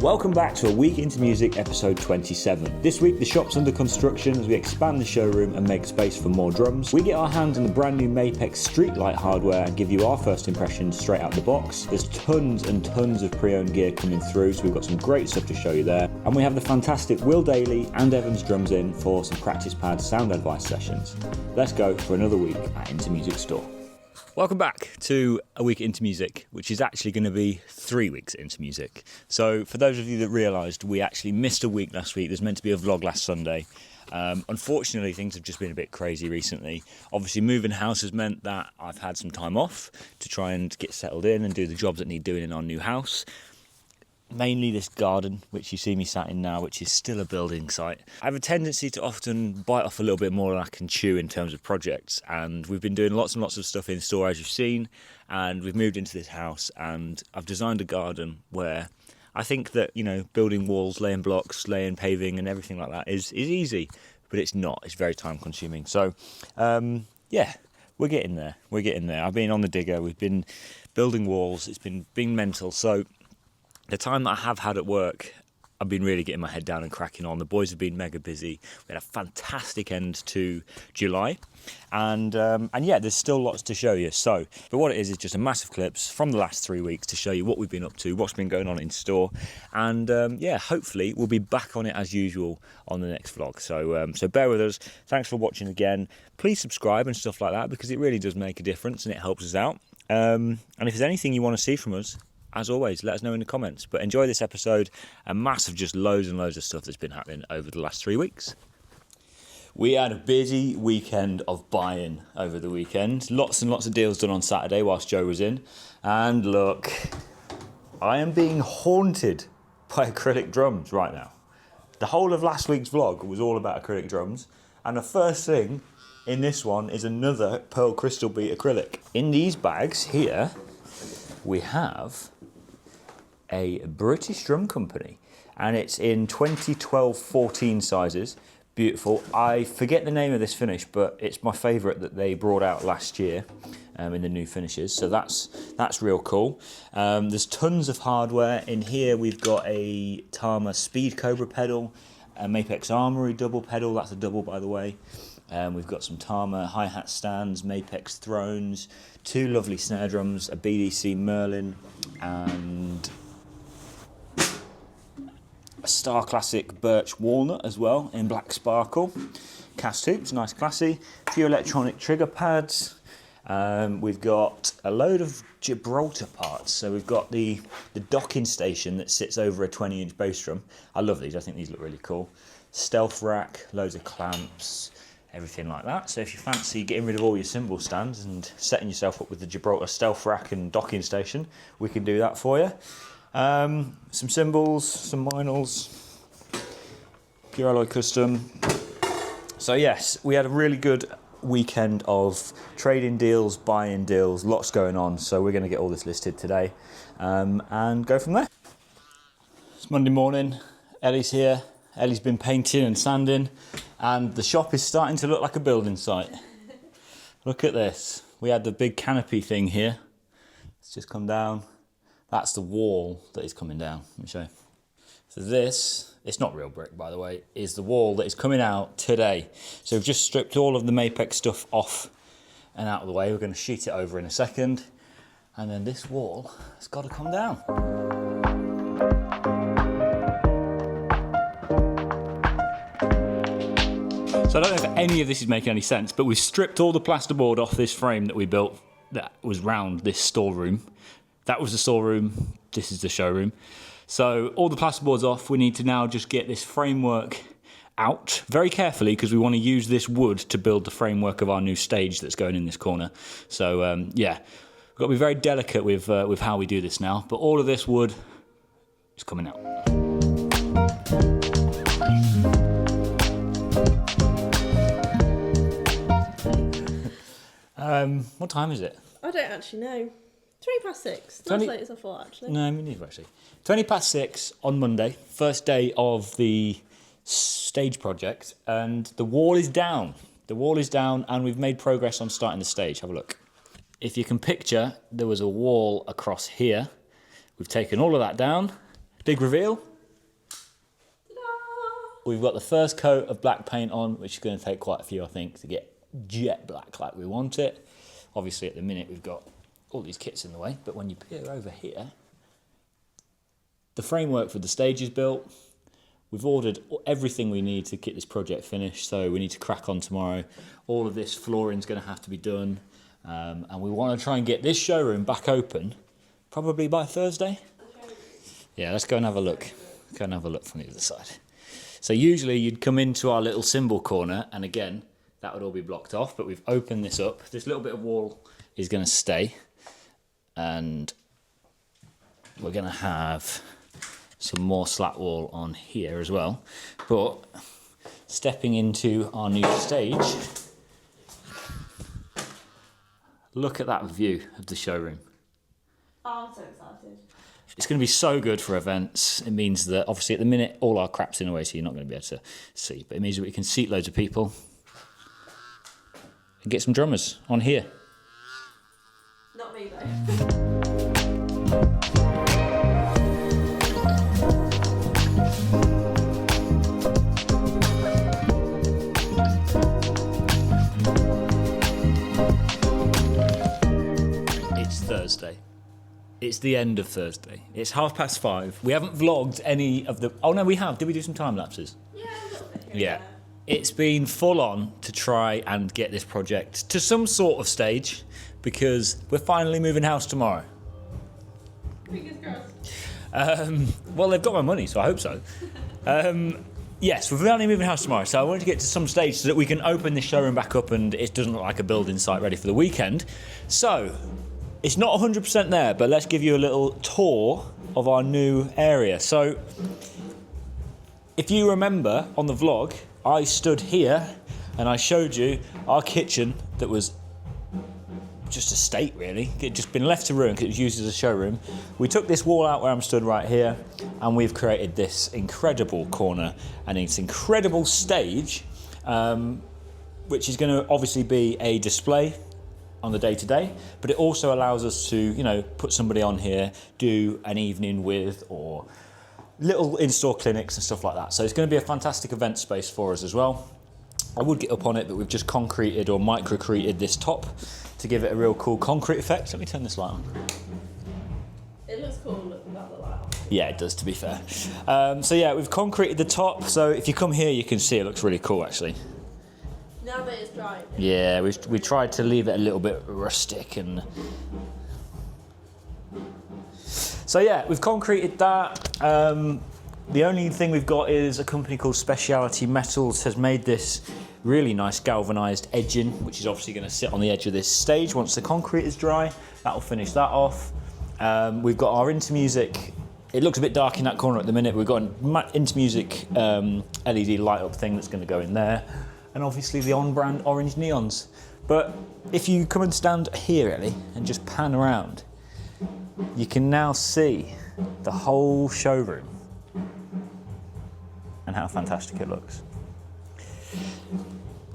Welcome back to A Week Into Music episode 27. This week the shop's under construction as we expand the showroom and make space for more drums. We get our hands on the brand new Mapex Streetlite hardware and give you our first impressions straight out the box. There's tons and tons of pre-owned gear coming through, so we've got some great stuff to show you there. And we have the fantastic Will Daly and Evans drums in for some practice pad sound advice sessions. Let's go for another week at Into Music Store. Welcome back to A Week Into Music, which is actually going to be 3 weeks into music. So for those of you that realised, we actually missed a week last week. There's meant to be a vlog last Sunday. Unfortunately, things have just been a bit crazy recently. Obviously, moving house has meant that I've had some time off to try and get settled in and do the jobs that need doing in our new house. Mainly this garden, which you see me sat in now, which is still a building site. I have a tendency to often bite off a little bit more than I can chew in terms of projects, and we've been doing lots and lots of stuff in store, as you've seen, and we've moved into this house, and I've designed a garden where I think that, you know, building walls, laying blocks, laying paving and everything like that is easy, but it's not. It's very time consuming. So, yeah, we're getting there. I've been on the digger, we've been building walls, it's been mental. So the time that I have had at work, I've been really getting my head down and cracking on. The boys have been mega busy. We had a fantastic end to July. And yeah, there's still lots to show you. So, but what it is just a massive clips from the last 3 weeks to show you what we've been up to, what's been going on in store. And yeah, hopefully we'll be back on it as usual on the next vlog. So bear with us. Thanks for watching again. Please subscribe and stuff like that, because it really does make a difference and it helps us out. And if there's anything you want to see from us, as always, let us know in the comments. But enjoy this episode, a massive, just loads and loads of stuff that's been happening over the last 3 weeks. We had a busy weekend of buying over the weekend. Lots and lots of deals done on Saturday whilst Joe was in. And look, I am being haunted by acrylic drums right now. The whole of last week's vlog was all about acrylic drums. And the first thing in this one is another pearl crystal beat acrylic. In these bags here, we have a British drum company, and it's in 2012-14 sizes. Beautiful. I forget the name of this finish, but it's my favourite that they brought out last year in the new finishes. So that's real cool. There's tons of hardware in here. We've got a Tama Speed Cobra pedal, a Mapex Armory double pedal. That's a double, by the way. We've got some Tama hi-hat stands, Mapex thrones, 2 lovely snare drums, a BDC Merlin, and a Star Classic Birch Walnut as well in black sparkle. Cast hoops, nice classy. A few electronic trigger pads. We've got a load of Gibraltar parts. So we've got the docking station that sits over a 20-inch bass drum. I love these, I think these look really cool. Stealth rack, loads of clamps, everything like that. So if you fancy getting rid of all your cymbal stands and setting yourself up with the Gibraltar stealth rack and docking station, we can do that for you. Some cymbals, some vinyls, Pure Alloy Custom. So yes, we had a really good weekend of trading deals, buying deals, lots going on. So we're going to get all this listed today and go from there. It's Monday morning, Ellie's here. Ellie's been painting and sanding, and the shop is starting to look like a building site. Look at this. We had the big canopy thing here. It's just come down. That's the wall that is coming down. Let me show you. So this, it's not real brick, by the way, is the wall that is coming out today. So we've just stripped all of the Mapex stuff off and out of the way. We're going to sheet it over in a second. And then this wall has got to come down. So I don't know if any of this is making any sense, but we've stripped all the plasterboard off this frame that we built that was round this storeroom. That was the storeroom, this is the showroom. So all the plasterboard's off, we need to now just get this framework out very carefully, because we want to use this wood to build the framework of our new stage that's going in this corner. So yeah, we've got to be very delicate with how we do this now, but all of this wood is coming out. What time is it? I don't actually know. 6:20. Not as late as I thought, actually. No, me neither, actually. 6:20 on Monday, first day of the stage project, and the wall is down. The wall is down, and we've made progress on starting the stage. Have a look. If you can picture, there was a wall across here. We've taken all of that down. Big reveal. we've got the first coat of black paint on, which is going to take quite a few, I think, to get jet black like we want it. Obviously, at the minute, we've got all these kits in the way, but when you peer over here, the framework for the stage is built. We've ordered everything we need to get this project finished, so we need to crack on tomorrow. All of this flooring is going to have to be done, and we want to try and get this showroom back open, probably by Thursday. Yeah, let's go and have a look. Go and have a look from the other side. So usually you'd come into our little symbol corner, and again, that would all be blocked off, but we've opened this up. This little bit of wall is going to stay, and we're going to have some more slat wall on here as well. But stepping into our new stage, look at that view of the showroom. Oh, I'm so excited. It's going to be so good for events. It means that obviously at the minute all our crap's in a way, so you're not going to be able to see, but it means that we can seat loads of people and get some drummers on here. Not me though. Thursday. It's the end of Thursday. It's 5:30. We haven't vlogged any of the... Oh, no, we have. Did we do some time lapses? Yeah, a little bit. Yeah. It's been full on to try and get this project to some sort of stage because we're finally moving house tomorrow. Fingers crossed. Well, they've got my money, so I hope so. Yes, we're finally moving house tomorrow, so I wanted to get to some stage so that we can open this showroom back up and it doesn't look like a building site ready for the weekend. So... it's not 100% there, but let's give you a little tour of our new area. So, if you remember on the vlog, I stood here and I showed you our kitchen that was just a state, really. It had just been left to ruin because it was used as a showroom. We took this wall out where I'm stood right here, and we've created this incredible corner and this incredible stage, which is going to obviously be a display on the day-to-day, but it also allows us to, you know, put somebody on here, do an evening with, or little in-store clinics and stuff like that. So it's going to be a fantastic event space for us as well. I would get up on it, but we've just concreted or microcreted this top to give it a real cool concrete effect. Let me turn this light on. It looks cool without the light on. Yeah, it does, to be fair. So yeah, we've concreted the top, so if you come here, you can see it looks really cool, actually. Now that it's dry. Yeah, we tried to leave it a little bit rustic and... So yeah, we've concreted that. The only thing we've got is a company called Speciality Metals has made this really nice galvanised edging, which is obviously going to sit on the edge of this stage once the concrete is dry. That'll finish that off. We've got our Intermusic. It looks a bit dark in that corner at the minute. We've got an Intermusic LED light up thing that's going to go in there. And obviously the on-brand orange neons. But if you come and stand here, Ellie, and just pan around, you can now see the whole showroom and how fantastic it looks.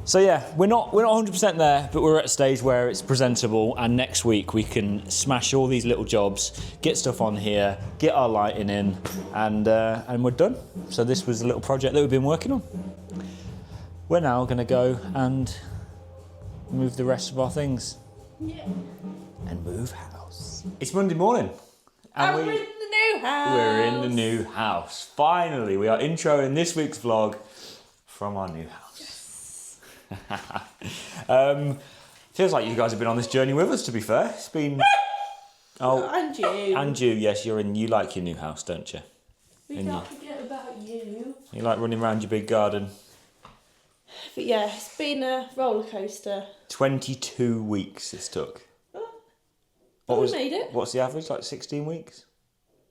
So yeah, we're not 100% there, but we're at a stage where it's presentable, and next week we can smash all these little jobs, get stuff on here, get our lighting in, and we're done. So this was a little project that we've been working on. We're now going to go and move the rest of our things. Yeah. And move house. It's Monday morning. And we're in the new house. We're in the new house. Finally, we are introing this week's vlog from our new house. Yes. Feels like you guys have been on this journey with us, to be fair. It's been... And you. And you, yes, you like your new house, don't you? We can't forget about you. You like running around your big garden. But yeah, it's been a roller coaster. 22 weeks this took. We made it. What's the average? Like 16 weeks?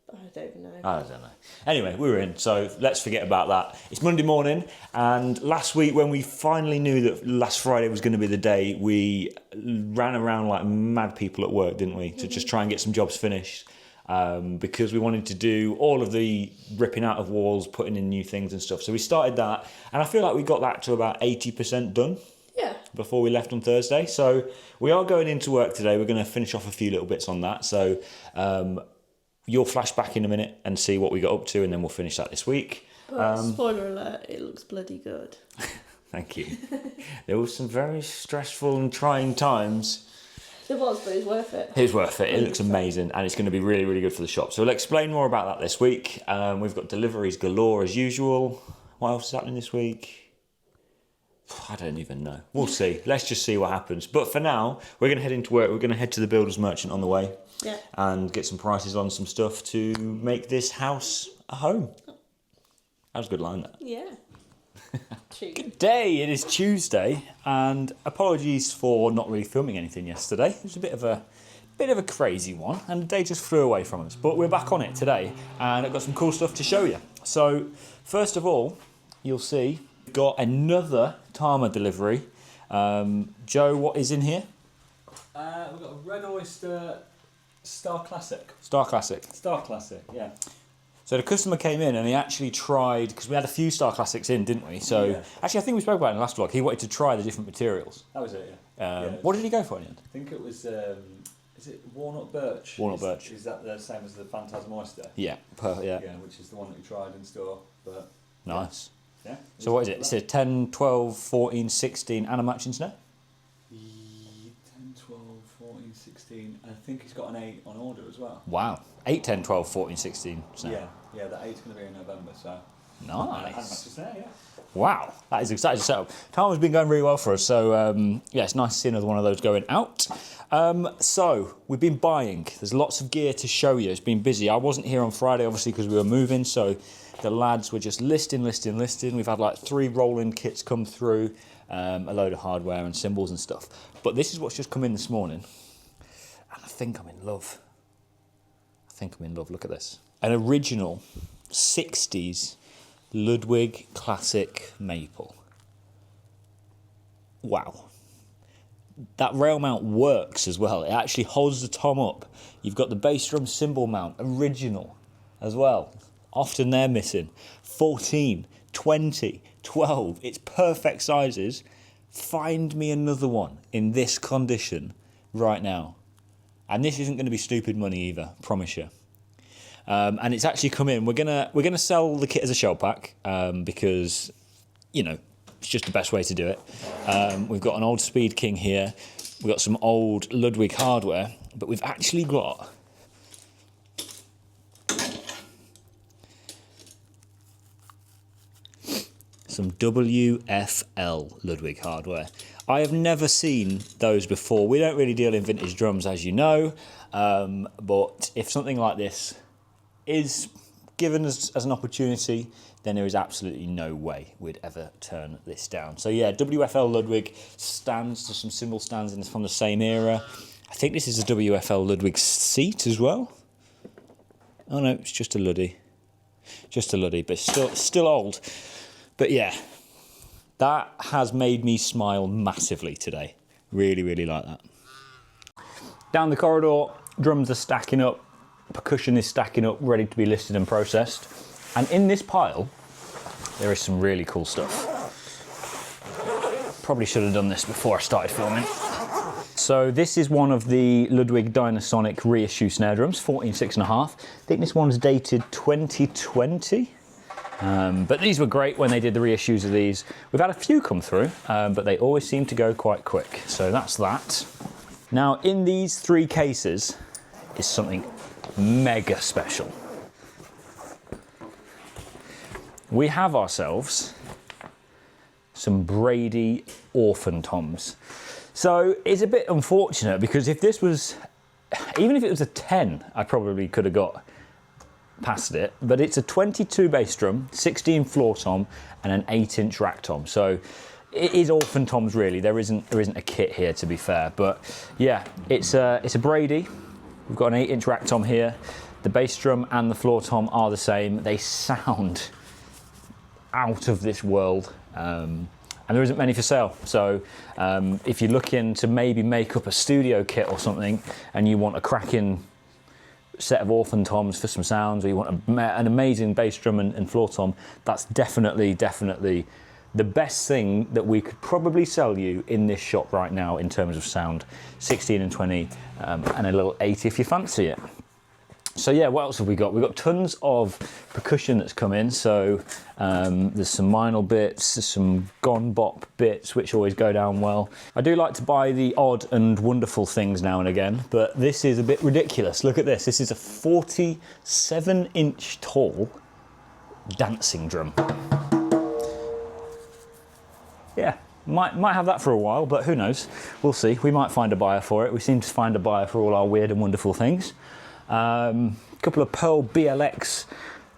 I don't know. I don't know. Anyway, we were in, so let's forget about that. It's Monday morning, and last week when we finally knew that last Friday was going to be the day, we ran around like mad people at work, didn't we? To just try and get some jobs finished. Because we wanted to do all of the ripping out of walls, putting in new things and stuff. So we started that, and I feel like we got that to about 80% done. Yeah. Before we left on Thursday. So we are going into work today. We're going to finish off a few little bits on that. So you'll flash back in a minute and see what we got up to, and then we'll finish that this week. But spoiler alert, it looks bloody good. Thank you. There was some very stressful and trying times. It was, but it's worth it. It's worth it. It looks amazing, and it's going to be really, really good for the shop. So we'll explain more about that this week. We've got deliveries galore as usual. What else is happening this week? I don't even know. We'll see. Let's just see what happens. But for now, we're going to head into work. We're going to head to the builder's merchant on the way. Yeah. And get some prices on some stuff to make this house a home. That was a good line, that. Yeah. Good day. It is Tuesday, and apologies for not really filming anything yesterday. It was a bit of a crazy one, and the day just flew away from us. But we're back on it today, and I've got some cool stuff to show you. So, first of all, you'll see we've got another Tama delivery. Joe, what is in here? We've got a Red Oyster Star Classic. Star Classic. Star Classic, yeah. So the customer came in and he actually tried, because we had a few Star Classics in, didn't we? So Yeah. actually, I think we spoke about it in the last vlog. He wanted to try the different materials. That was it, yeah. What did he go for in the end? I think it was, is it Walnut Birch? Walnut Birch. Is that the same as the Phantasm Oyster? Yeah, Yeah, which is the one that we tried in store. But Nice. yeah. So what is it? It's a 10, 12, 14, 16 and a matching snare? 10, 12, 14, 16, and I think he's got an 8 on order as well. Wow. 8, 10, 12, 14, 16 snare. Yeah, the 8's going to be in November, so. Nice. And matches there, yeah. Wow, that is exciting setup. Tama's been going really well for us, so yeah, it's nice to see another one of those going out. So, we've been buying. There's lots of gear to show you. It's been busy. I wasn't here on Friday, obviously, because we were moving, so the lads were just listing. We've had like 3 rolling kits come through, a load of hardware and symbols and stuff. But this is what's just come in this morning, and I think I'm in love. Look at this. An original 60s Ludwig Classic Maple. Wow. That rail mount works as well. It actually holds the tom up. You've got the bass drum cymbal mount, original as well. Often they're missing. 14, 20, 12. It's perfect sizes. Find me another one in this condition right now. And this isn't going to be stupid money either, promise you. And it's actually come in. We're gonna sell the kit as a shell pack because, you know, it's just the best way to do it. We've got an old Speed King here. We've got some old Ludwig hardware, but we've actually got some WFL Ludwig hardware. I have never seen those before. We don't really deal in vintage drums, as you know, but if something like this is given as an opportunity, then there is absolutely no way we'd ever turn this down. So yeah, WFL Ludwig stands, there's some cymbal stands in this from the same era. I think this is a WFL Ludwig seat as well. Oh no, it's just a Luddy. But still old. But yeah, that has made me smile massively today. Really, really like that. Down the corridor, drums are stacking up. Percussion is stacking up, ready to be listed and processed. And in this pile, there is some really cool stuff. Probably should have done this before I started filming. So this is one of the Ludwig Dynasonic reissue snare drums, 14.6.5. I think this one's dated 2020. But these were great when they did the reissues of these. We've had a few come through, but they always seem to go quite quick. So that's that. Now, in these 3 cases is something mega special. We have ourselves some Brady orphan toms. So it's a bit unfortunate because if this was, even if it was a 10, I probably could have got past it, but it's a 22 bass drum, 16 floor tom, and an 8-inch rack tom. So it is orphan toms really. There isn't a kit here, to be fair, but yeah, it's a Brady. We've got an 8-inch rack tom here. The bass drum and the floor tom are the same. They sound out of this world, and there isn't many for sale. So if you're looking to maybe make up a studio kit or something, and you want a cracking set of orphan toms for some sounds, or you want an amazing bass drum and floor tom, that's definitely the best thing that we could probably sell you in this shop right now in terms of sound. 16 and 20 and a little 8 if you fancy it. So yeah, what else have we got? We've got tons of percussion that's come in. So there's some minor bits, there's some gone bop bits, which always go down well. I do like to buy the odd and wonderful things now and again, but this is a bit ridiculous. Look at this. This is a 47-inch tall dancing drum. Yeah, might have that for a while, but who knows? We'll see. We might find a buyer for it. We seem to find a buyer for all our weird and wonderful things. A couple of Pearl BLX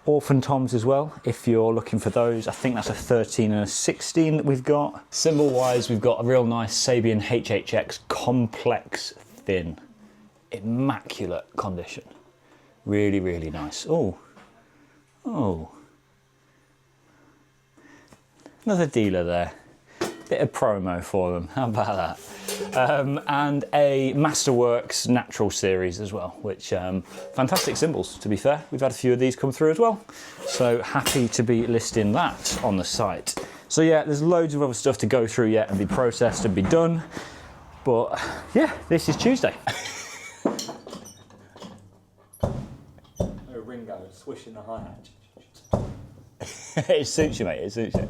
Orphan Toms as well, if you're looking for those. I think that's a 13 and a 16 that we've got. Cymbal-wise, we've got a real nice Sabian HHX Complex Thin. Immaculate condition. Really, really nice. Oh. Another dealer there. Bit of promo for them, how about that? And a Masterworks Natural Series as well, which fantastic cymbals, to be fair. We've had a few of these come through as well. So happy to be listing that on the site. So yeah, there's loads of other stuff to go through yet and be processed and be done. But yeah, this is Tuesday. Ringo swishing the hi-hat. It suits you, mate, it suits you.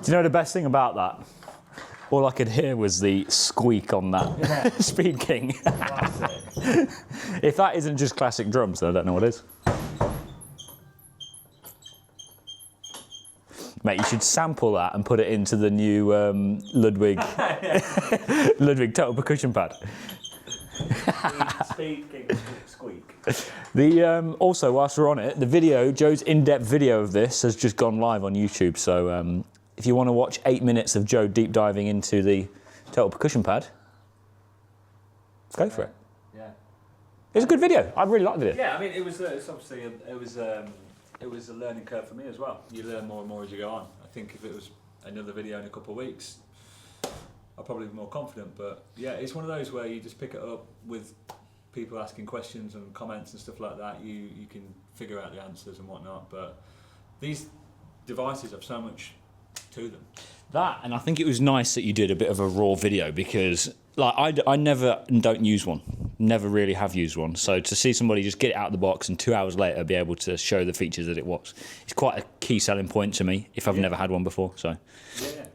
Do you know the best thing about that? All I could hear was the squeak on that Speed King. If that isn't just classic drums, then I don't know what is. Mate, you should sample that and put it into the new Ludwig Ludwig Total Percussion Pad. Speed King squeak. Also, whilst we're on it, the video, Joe's in-depth video of this has just gone live on YouTube. So if you want to watch 8 minutes of Joe deep diving into the Total Percussion Pad, go for it. Yeah. It's a good video. I really like the video. Yeah, I mean, it was it's obviously it was a learning curve for me as well. You learn more and more as you go on. I think if it was another video in a couple of weeks, I'll probably be more confident. But yeah, it's one of those where you just pick it up with people asking questions and comments and stuff like that. You can figure out the answers and whatnot. But these devices have so much to them. That, and I think it was nice that you did a bit of a raw video, because like I never don't use one, never really have used one. So to see somebody just get it out of the box and 2 hours later be able to show the features that it was, it's quite a key selling point to me if I've never had one before. So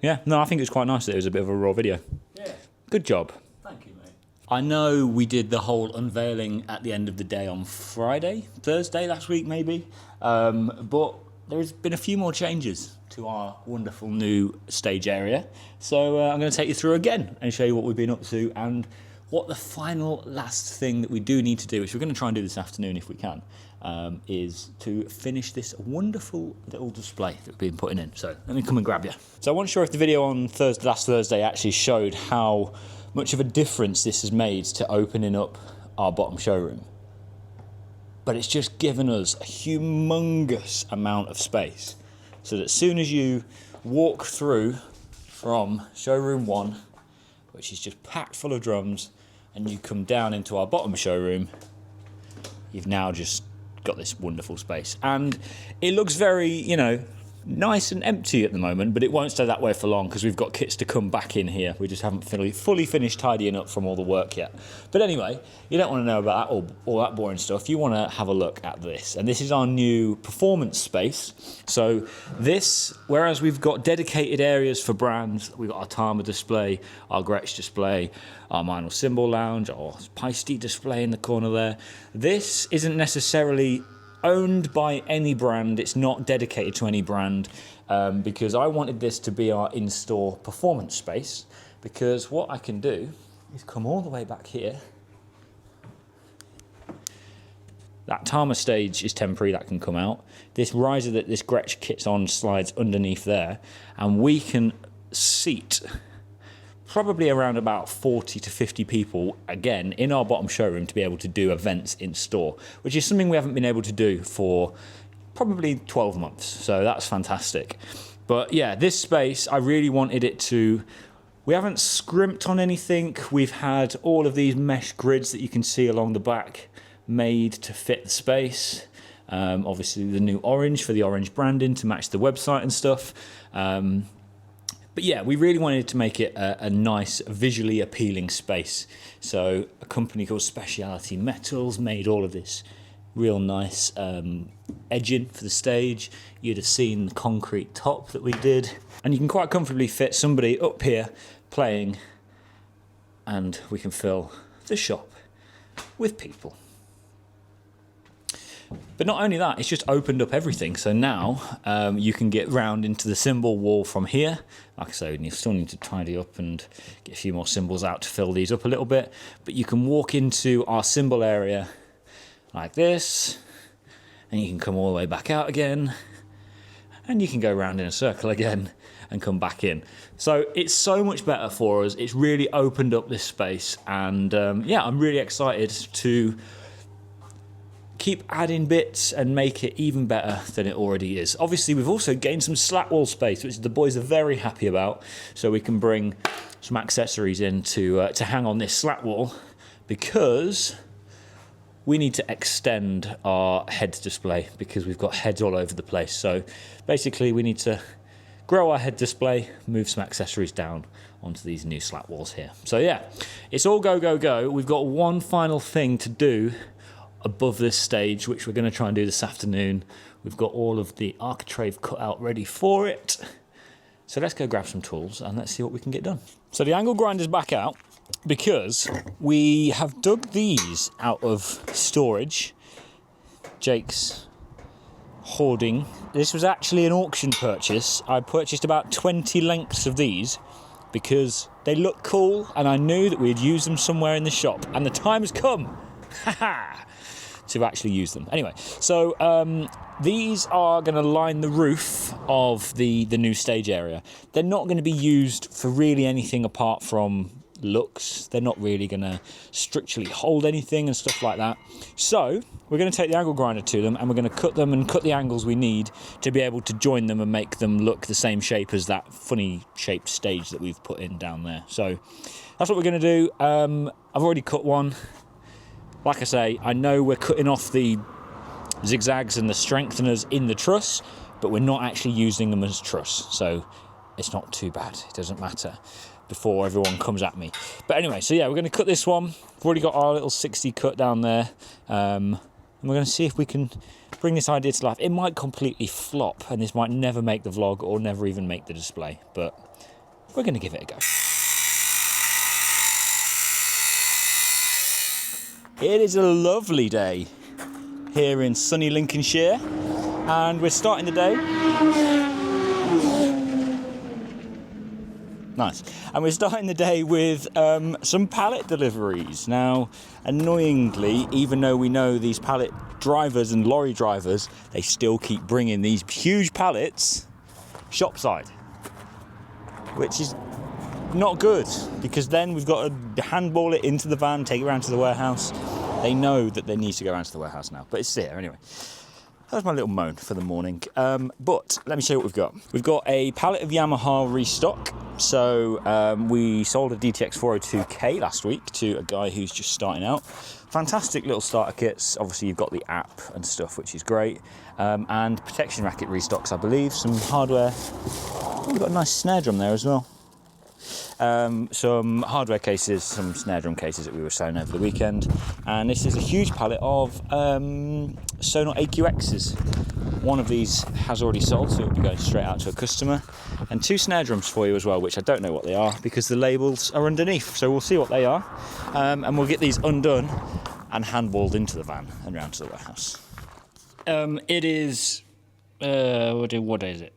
yeah, no, I think it was quite nice that it was a bit of a raw video. Yeah. Good job. Thank you, mate. I know we did the whole unveiling at the end of the day on Thursday last week maybe, but there's been a few more changes to our wonderful new stage area. So I'm going to take you through again and show you what we've been up to and what the final last thing that we do need to do, which we're going to try and do this afternoon if we can, is to finish this wonderful little display that we've been putting in. So let me come and grab you. So I wasn't sure if the video on last Thursday actually showed how much of a difference this has made to opening up our bottom showroom. But it's just given us a humongous amount of space, so that as soon as you walk through from showroom 1, which is just packed full of drums, and you come down into our bottom showroom, you've now just got this wonderful space. And it looks very, you know, nice and empty at the moment, but it won't stay that way for long because we've got kits to come back in here. We just haven't fully finished tidying up from all the work yet. But anyway, you don't want to know about that, all that boring stuff. You want to have a look at this. And this is our new performance space. So this, whereas we've got dedicated areas for brands, we've got our Tama display, our Gretsch display, our Minor Cymbal Lounge, our Peisty display in the corner there. This isn't necessarily owned by any brand. It's not dedicated to any brand, because I wanted this to be our in-store performance space, because what I can do is come all the way back here. That Tama stage is temporary, that can come out. This riser that this Gretsch kit's on slides underneath there, and we can seat probably around about 40 to 50 people, again, in our bottom showroom to be able to do events in store, which is something we haven't been able to do for probably 12 months. So that's fantastic. But yeah, this space, I really wanted it to... We haven't scrimped on anything. We've had all of these mesh grids that you can see along the back made to fit the space. Obviously the new orange for the orange branding to match the website and stuff. But yeah, we really wanted to make it a nice, visually appealing space. So a company called Speciality Metals made all of this real nice edging for the stage. You'd have seen the concrete top that we did. And you can quite comfortably fit somebody up here playing, and we can fill the shop with people. But not only that, it's just opened up everything. So now you can get round into the cymbal wall from here. Like I said, you still need to tidy up and get a few more cymbals out to fill these up a little bit. But you can walk into our cymbal area like this, and you can come all the way back out again, and you can go round in a circle again and come back in. So it's so much better for us. It's really opened up this space, and yeah, I'm really excited to keep adding bits and make it even better than it already is. Obviously, we've also gained some slack wall space, which the boys are very happy about, so we can bring some accessories in to hang on this slack wall, because we need to extend our head display because we've got heads all over the place. So basically we need to grow our head display, move some accessories down onto these new slat walls here. So yeah, it's all go, go, go. We've got one final thing to do above this stage, which we're going to try and do this afternoon. We've got all of the architrave cut out ready for it. So let's go grab some tools and let's see what we can get done. So the angle grinder's back out because we have dug these out of storage. Jake's hoarding. This was actually an auction purchase. I purchased about 20 lengths of these because they look cool and I knew that we'd use them somewhere in the shop, and the time has come to actually use them. Anyway, so these are going to line the roof of the new stage area. They're not going to be used for really anything apart from looks. They're not really going to structurally hold anything and stuff like that. So we're going to take the angle grinder to them and we're going to cut them and cut the angles we need to be able to join them and make them look the same shape as that funny shaped stage that we've put in down there. So that's what we're going to do. I've already cut one. Like I say, I know we're cutting off the zigzags and the strengtheners in the truss, but we're not actually using them as truss, so it's not too bad. It doesn't matter before everyone comes at me. But anyway, so yeah, we're going to cut this one. We've already got our little 60 cut down there, and we're going to see if we can bring this idea to life. It might completely flop, and this might never make the vlog or never even make the display, but we're going to give it a go. It is a lovely day here in sunny Lincolnshire, and we're starting the day. Nice. And we're starting the day with some pallet deliveries. Now, annoyingly, even though we know these pallet drivers and lorry drivers, they still keep bringing these huge pallets shopside, which is not good, because then we've got to handball it into the van, take it around to the warehouse. They know that they need to go around to the warehouse now, but it's there anyway. That was my little moan for the morning. But let me show you what we've got. We've got a pallet of Yamaha Restock. So we sold a DTX 402K last week to a guy who's just starting out. Fantastic little starter kits. Obviously you've got the app and stuff, which is great. And protection racket restocks, I believe. Some hardware. Oh, we've got a nice snare drum there as well. Some hardware cases, some snare drum cases that we were selling over the weekend, and this is a huge pallet of Sonar AQXs. One of these has already sold, so it'll be going straight out to a customer, and 2 snare drums for you as well, which I don't know what they are because the labels are underneath, so we'll see what they are, and we'll get these undone and handballed into the van and round to the warehouse. It is what is it?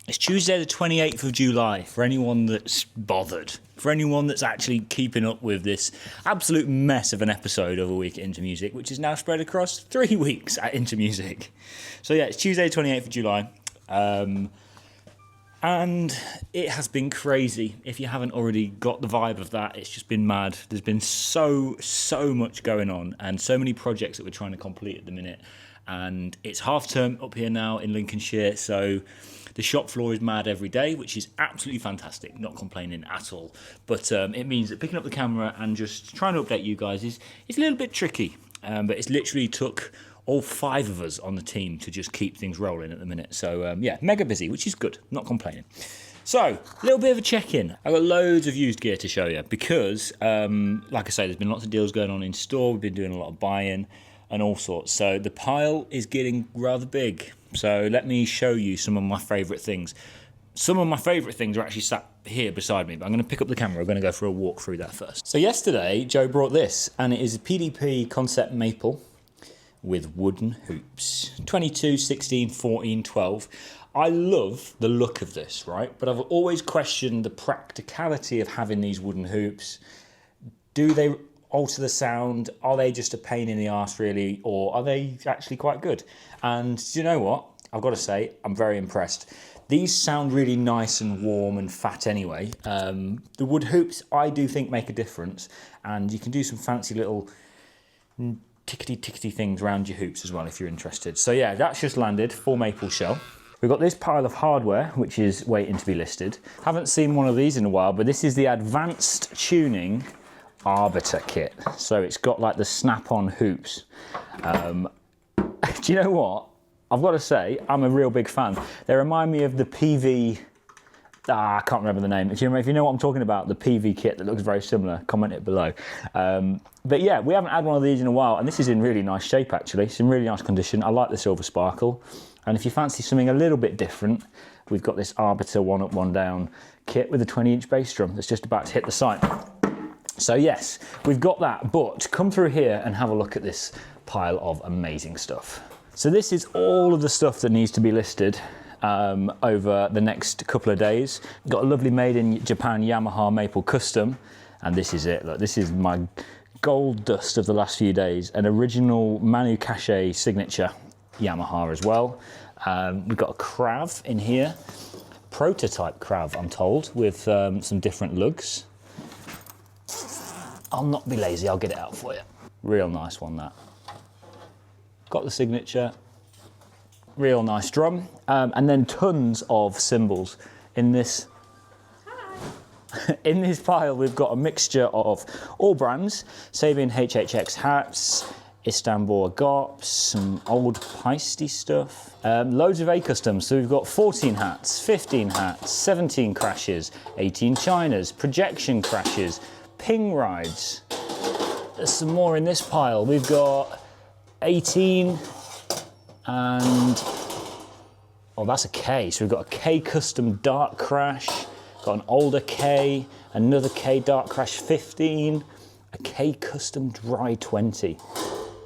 It's Tuesday the 28th of July, for anyone that's bothered. For anyone that's actually keeping up with this absolute mess of an episode of A Week at Into Music, which is now spread across 3 weeks at Into Music. So yeah, it's Tuesday the 28th of July. And it has been crazy. If you haven't already got the vibe of that, it's just been mad. There's been so much going on and so many projects that we're trying to complete at the minute. And it's half term up here now in Lincolnshire, so the shop floor is mad every day, which is absolutely fantastic, not complaining at all. But it means that picking up the camera and just trying to update you guys is a little bit tricky. But it's literally took all 5 of us on the team to just keep things rolling at the minute. So yeah, mega busy, which is good, not complaining. So, a little bit of a check-in. I've got loads of used gear to show you because, like I say, there's been lots of deals going on in store. We've been doing a lot of buying and all sorts. So the pile is getting rather big. So let me show you some of my favourite things. Some of my favourite things are actually sat here beside me, but I'm going to pick up the camera. We're going to go for a walk through that first. So yesterday, Joe brought this, and it is a PDP Concept Maple with wooden hoops. 22, 16, 14, 12. I love the look of this, right? But I've always questioned the practicality of having these wooden hoops. Do they alter the sound? Are they just a pain in the arse, really? Or are they actually quite good? And do you know what? I've got to say, I'm very impressed. These sound really nice and warm and fat anyway. The wood hoops, I do think, make a difference. And you can do some fancy little tickety things around your hoops as well if you're interested. So yeah, that's just landed, 4 maple shell. We've got this pile of hardware, which is waiting to be listed. Haven't seen one of these in a while, but this is the Advanced Tuning Arbiter kit. So it's got like the snap-on hoops. Do you know what? I've got to say, I'm a real big fan. They remind me of the PV, I can't remember the name. If you know what I'm talking about, the PV kit that looks very similar, comment it below. But yeah, we haven't had one of these in a while, and this is in really nice shape actually. It's in really nice condition. I like the silver sparkle. And if you fancy something a little bit different, we've got this Arbiter 1 up, 1 down kit with a 20-inch bass drum that's just about to hit the site. So yes, we've got that, but come through here and have a look at this pile of amazing stuff. So this is all of the stuff that needs to be listed over the next couple of days. Got a lovely made in Japan Yamaha Maple Custom, and this is it. Look, this is my gold dust of the last few days, an original Manu Katche signature Yamaha as well. We've got a Crav in here, prototype Crav I'm told, with some different lugs. I'll not be lazy, I'll get it out for you. Real nice one, that. Got the signature, real nice drum, and then tons of cymbals in this. In this pile, we've got a mixture of all brands, Sabian HHX hats, Istanbul Gops, some old Peisty stuff, loads of A-Customs. So we've got 14 hats, 15 hats, 17 crashes, 18 Chinas, projection crashes, ping rides. There's some more in this pile. We've got 18 and, oh, that's a K. So we've got a K Custom Dark Crash, got an older K, another K Dark Crash 15, a K Custom Dry 20.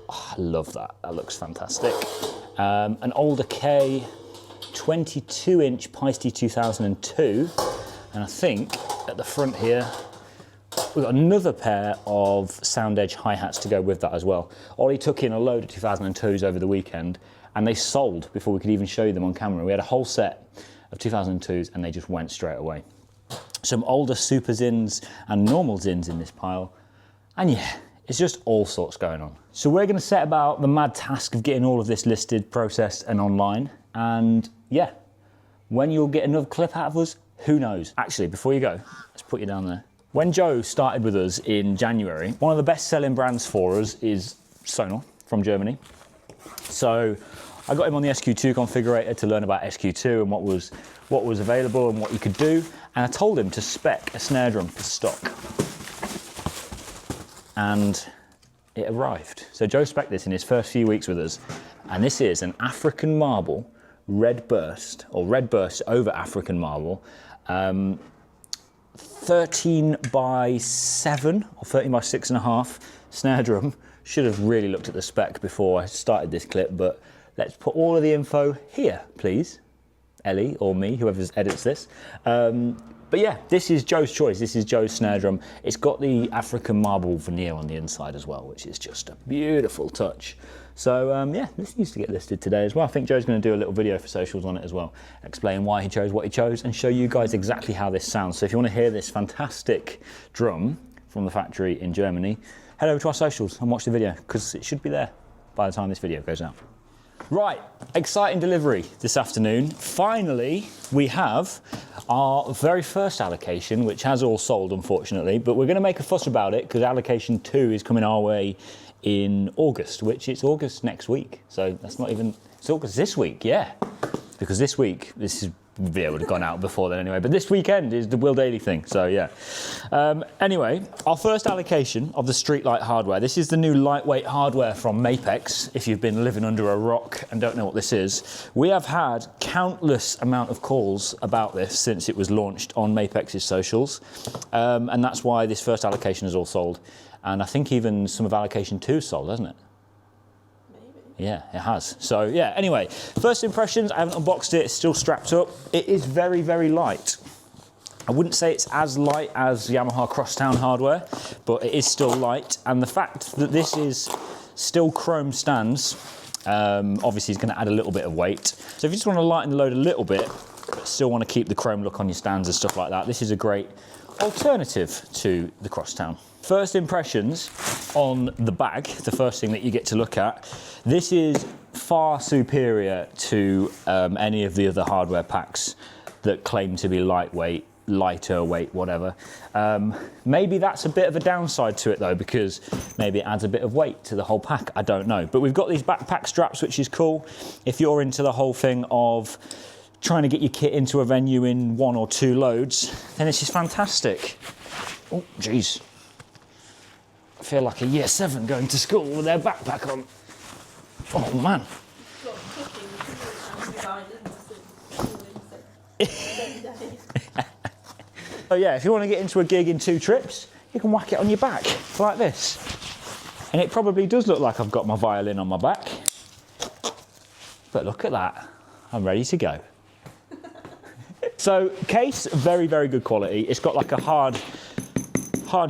Oh, I love that, that looks fantastic. An older K 22-inch Peisty 2002, and I think at the front here, we've got another pair of Sound Edge hi-hats to go with that as well. Ollie took in a load of 2002s over the weekend, and they sold before we could even show you them on camera. We had a whole set of 2002s, and they just went straight away. Some older Super Zins and normal Zins in this pile, and yeah, it's just all sorts going on. So we're going to set about the mad task of getting all of this listed, processed, and online, and yeah, when you'll get another clip out of us, who knows? Actually, before you go, let's put you down there. When Joe started with us in January, one of the best-selling brands for us is Sonar from Germany. So I got him on the SQ2 configurator to learn about SQ2 and what was available and what you could do. And I told him to spec a snare drum for stock. And it arrived. So Joe spec'd this in his first few weeks with us. And this is an African marble red burst, or red burst over African marble. 13 by 7 or 13 by 6.5 snare drum. Should have really looked at the spec before I started this clip, but let's put all of the info here, please. Ellie or me, whoever edits this. But yeah, this is Joe's choice. This is Joe's snare drum. It's got the African marble veneer on the inside as well, which is just a beautiful touch. So yeah, this needs to get listed today as well. I think Joe's going to do a little video for socials on it as well, explain why he chose what he chose and show you guys exactly how this sounds. So if you want to hear this fantastic drum from the factory in Germany, head over to our socials and watch the video, because it should be there by the time this video goes out. Right, exciting delivery this afternoon. Finally, we have our very first allocation, which has all sold, unfortunately, but we're going to make a fuss about it because allocation 2 is coming our way in August, which it's August next week. So that's not even, it's August this week, yeah. Because this week, this video would have gone out before then anyway, but this weekend is the Will Daily thing, so yeah. Anyway, our first allocation of the Streetlite hardware. This is the new lightweight hardware from Mapex. If you've been living under a rock and don't know what this is, we have had countless amount of calls about this since it was launched on Mapex's socials, and that's why this first allocation is all sold. And I think even some of allocation 2 sold, hasn't it? Yeah, it has. So yeah, anyway, first impressions, I haven't unboxed it, it's still strapped up. It is very, very light. I wouldn't say it's as light as Yamaha Crosstown hardware, but it is still light. And the fact that this is still chrome stands, obviously is gonna add a little bit of weight. So if you just wanna lighten the load a little bit, but still wanna keep the chrome look on your stands and stuff like that, this is a great alternative to the Crosstown. First impressions on the bag, the first thing that you get to look at, this is far superior to any of the other hardware packs that claim to be lightweight, lighter weight, whatever. Maybe that's a bit of a downside to it though, because maybe it adds a bit of weight to the whole pack, I don't know. But we've got these backpack straps, which is cool. If you're into the whole thing of trying to get your kit into a venue in 1 or 2 loads, then this is fantastic. Oh, geez. I feel like a year 7 going to school with their backpack on. Oh, man. So yeah, if you want to get into a gig in 2 trips, you can whack it on your back, like this. And it probably does look like I've got my violin on my back. But look at that. I'm ready to go. So case, very, very good quality. It's got like a hard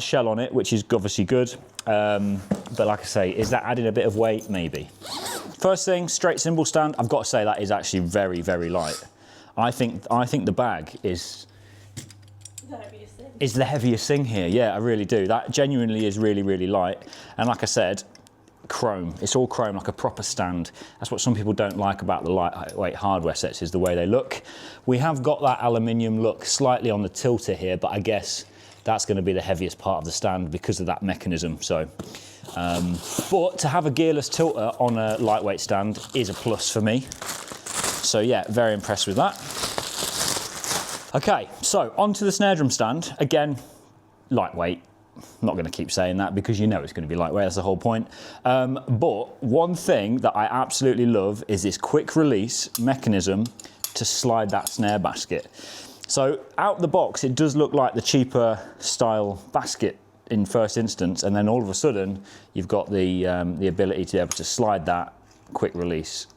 shell on it, which is obviously good. But like I say, is that adding a bit of weight? Maybe. First thing, straight cymbal stand. I've got to say that is actually very, very light. I think the bag is the heaviest thing here. Yeah, I really do. That genuinely is really, really light. And like I said, chrome. It's all chrome, like a proper stand. That's what some people don't like about the lightweight hardware sets, is the way they look. We have got that aluminium look slightly on the tilter here, but I guess that's going to be the heaviest part of the stand because of that mechanism. So, but to have a gearless tilter on a lightweight stand is a plus for me. So yeah, very impressed with that. Okay, so onto the snare drum stand. Again, lightweight. I'm not going to keep saying that because you know it's going to be lightweight, that's the whole point. But one thing that I absolutely love is this quick release mechanism to slide that snare basket. So out the box, it does look like the cheaper style basket in first instance, and then all of a sudden, you've got the ability to be able to slide that quick release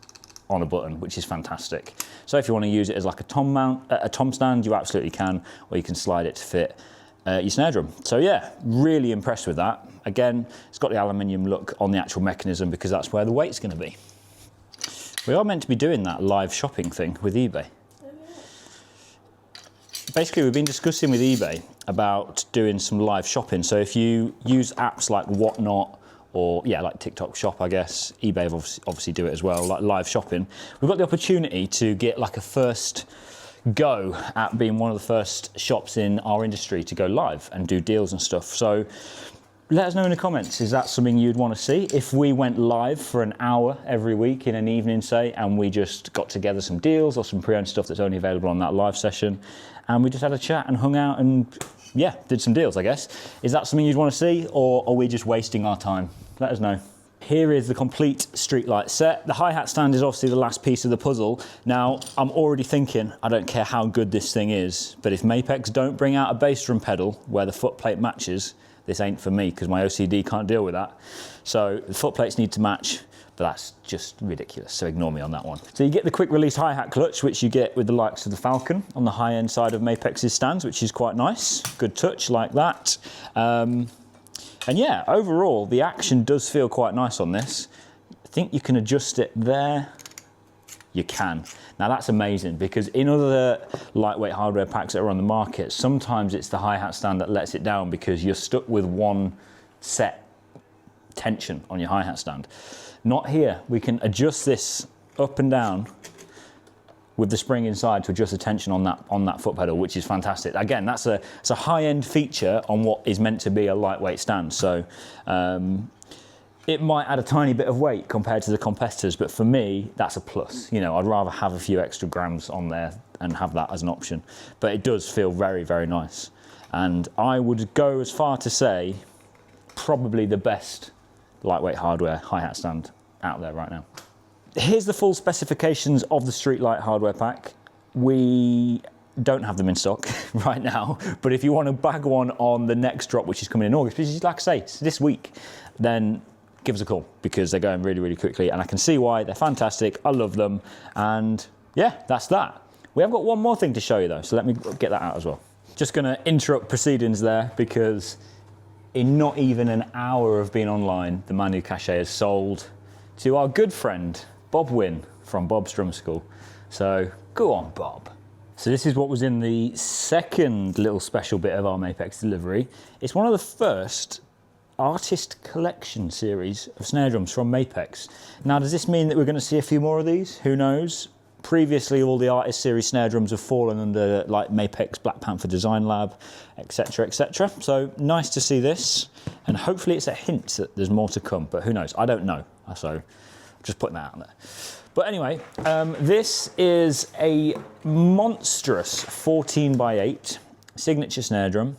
on a button, which is fantastic. So if you want to use it as like a tom stand, you absolutely can, or you can slide it to fit your snare drum. So yeah, really impressed with that. Again, it's got the aluminium look on the actual mechanism because that's where the weight's going to be. We are meant to be doing that live shopping thing with eBay. Basically, we've been discussing with eBay about doing some live shopping. So if you use apps like Whatnot, or yeah, like TikTok Shop, I guess, eBay obviously do it as well, like live shopping. We've got the opportunity to get like a first go at being one of the first shops in our industry to go live and do deals and stuff. So let us know in the comments, is that something you'd want to see? If we went live for an hour every week in an evening, say, and we just got together some deals or some pre-owned stuff that's only available on that live session, and we just had a chat and hung out and yeah, did some deals, I guess. Is that something you'd want to see, or are we just wasting our time? Let us know. Here is the complete Streetlite set. The hi-hat stand is obviously the last piece of the puzzle. Now, I'm already thinking, I don't care how good this thing is, but if Mapex don't bring out a bass drum pedal where the footplate matches, this ain't for me, because my OCD can't deal with that. So the footplates need to match but that's just ridiculous, so ignore me on that one. So you get the quick release hi-hat clutch, which you get with the likes of the Falcon on the high-end side of Mapex's stands, which is quite nice. Good touch like that. And yeah, overall, the action does feel quite nice on this. I think you can adjust it there. You can. Now that's amazing, because in other lightweight hardware packs that are on the market, sometimes it's the hi-hat stand that lets it down because you're stuck with one set tension on your hi-hat stand. Not here. We can adjust this up and down with the spring inside to adjust the tension on that foot pedal, which is fantastic. Again, it's a high-end feature on what is meant to be a lightweight stand. So it might add a tiny bit of weight compared to the competitors, but for me, that's a plus. You know, I'd rather have a few extra grams on there and have that as an option. But it does feel very, very nice. And I would go as far to say, probably the best lightweight hardware hi-hat stand out there right now. Here's the full specifications of the Streetlite hardware pack. We don't have them in stock right now, but if you want to bag one on the next drop, which is coming in August, which is, like I say, it's this week, then give us a call, because they're going really, really quickly, and I can see why. They're fantastic. I love them. And yeah, that's that. We have got one more thing to show you though, so let me get that out as well. Just going to interrupt proceedings there, because in not even an hour of being online, the Manu Katche has sold to our good friend Bob Wynn from Bob's Drum School. So go on, Bob. So this is what was in the second little special bit of our Mapex delivery. It's one of the first artist collection series of snare drums from Mapex. Now, does this mean that we're going to see a few more of these? Who knows? Previously, all the artist series snare drums have fallen under like Mapex, Black Panther Design Lab, etc., etc. So nice to see this, and hopefully it's a hint that there's more to come, but who knows? I don't know, so just putting that out there. But anyway, this is a monstrous 14x8 signature snare drum,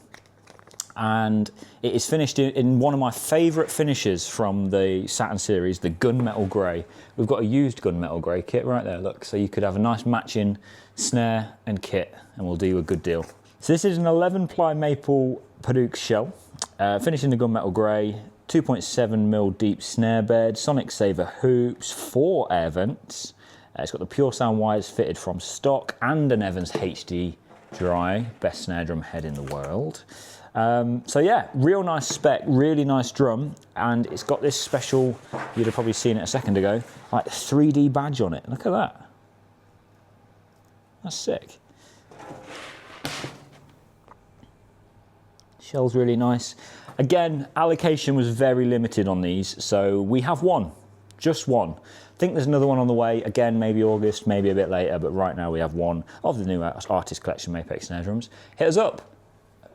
and it is finished in one of my favourite finishes from the Saturn series, the gunmetal grey. We've got a used gunmetal grey kit right there, look. So you could have a nice matching snare and kit, and we'll do you a good deal. So this is an 11-ply maple Paduk shell, finished in the gunmetal grey, 2.7mm deep snare bed, Sonic Saver hoops, 4 air vents. It's got the Pure Sound wires fitted from stock, and an Evans HD Dry, best snare drum head in the world. So yeah, real nice spec, really nice drum, and it's got this special, you'd have probably seen it a second ago, like 3D badge on it. Look at that. That's sick. Shell's really nice. Again, allocation was very limited on these, so we have one, just one. I think there's another one on the way, again, maybe August, maybe a bit later, but right now we have one of the new Artist Collection Mapex snare drums. Hit us up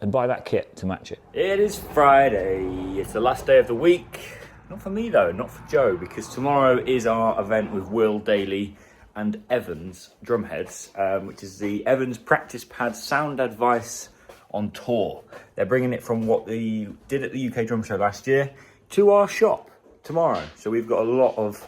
and buy that kit to match it. It is Friday. It's the last day of the week. Not for me though, not for Joe, because tomorrow is our event with Will Daly and Evans Drumheads, which is the Evans Practice Pad Sound Advice on Tour. They're bringing it from what they did at the UK Drum Show last year to our shop tomorrow. So we've got a lot of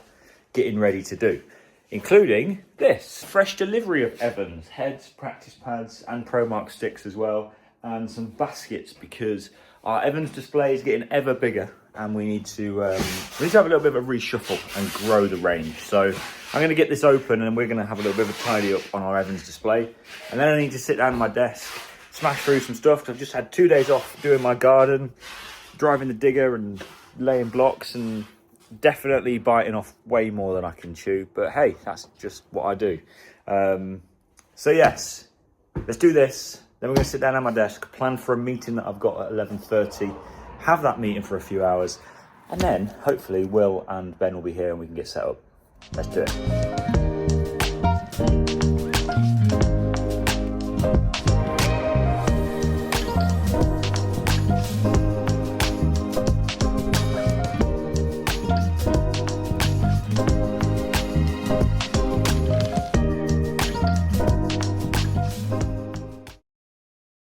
getting ready to do, including this fresh delivery of Evans heads, practice pads, and ProMark sticks as well, and some baskets, because our Evans display is getting ever bigger, and we need to have a little bit of a reshuffle and grow the range. So I'm going to get this open, and we're going to have a little bit of a tidy up on our Evans display, and then I need to sit down at my desk, smash through some stuff, because I've just had 2 days off doing my garden, driving the digger and laying blocks, and definitely biting off way more than I can chew, but hey, that's just what I do. So yes, let's do this. Then we're going to sit down at my desk, plan for a meeting that I've got at 11:30, have that meeting for a few hours, and then hopefully Will and Ben will be here and we can get set up. Let's do it.